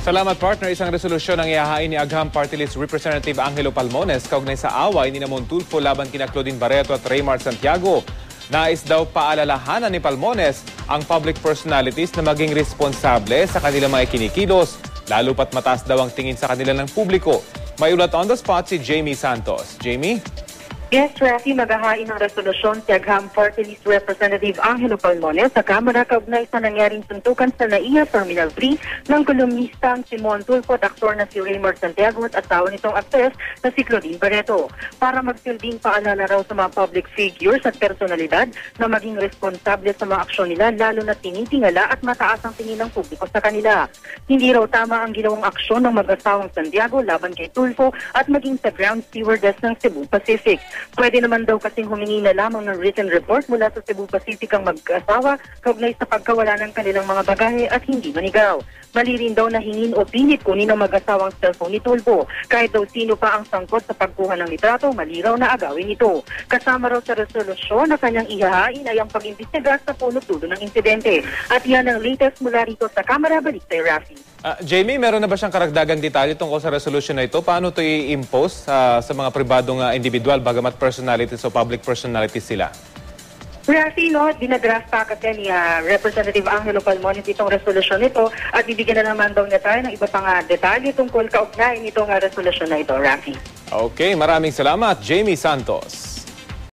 Salamat partner, isang resolusyon ang ihahain ni Agham Party List Representative Angelo Palmones kaugnay sa away ni Montulfo laban kina Claudine Barreto at Raymar Santiago. Nais daw paalalahanan ni Palmones ang public personalities na maging responsable sa kanilang mga kinikilos, lalo pat mataas daw ang tingin sa kanila ng publiko. May ulat on the spot si Jamie Santos. Jamie? Yes, Rafi, maghahain ng resolusyon si Agham Party List Representative Angelo Palmones sa Kamara kaugnay sa nangyaring suntukan sa NAIA Terminal 3 ng kolumnistang si Montulfo at aktor na si Raymar Santiago at asawa nitong aktres na si Claudine Barreto para magsilbing paalala raw sa mga public figures at personalidad na maging responsable sa mga aksyon nila lalo na tinitingala at mataas ang tingin ng publiko sa kanila. Hindi raw tama ang ginawang aksyon ng mag-asawang Santiago laban kay Tulfo at maging sa ground stewardess ng Cebu Pacific. Pwede naman daw kasing humingi na lamang ng written report mula sa Cebu Pacific ang mag-asawa kaugnay sa pagkawala ng kanilang mga bagahe at hindi manigaw. Mali rin daw na hingin o pilit kunin ang mag-asawang cellphone ni Tulfo. Kahit daw sino pa ang sangkot sa pagkuha ng litrato, mali raw na agawin ito. Kasama raw sa resolusyon na kanyang ihahain ay ang pag-imbestiga sa punot dulo ng insidente. At yan ang latest mula rito sa Kamara. Balik kay Rafi. Jamie, meron na ba siyang karagdagang detalye tungkol sa resolution na ito? Paano ito i-impose sa mga pribadong individual bagamat personalities o public personalities sila? Rafi, no, dinadraft pa kasi ni Representative Angelo Palmones itong resolusyon nito at bibigyan na naman daw niya tayo ng iba pang detalye tungkol kaugnay nitong resolusyon na ito, Rafi. Okay, maraming salamat, Jamie Santos.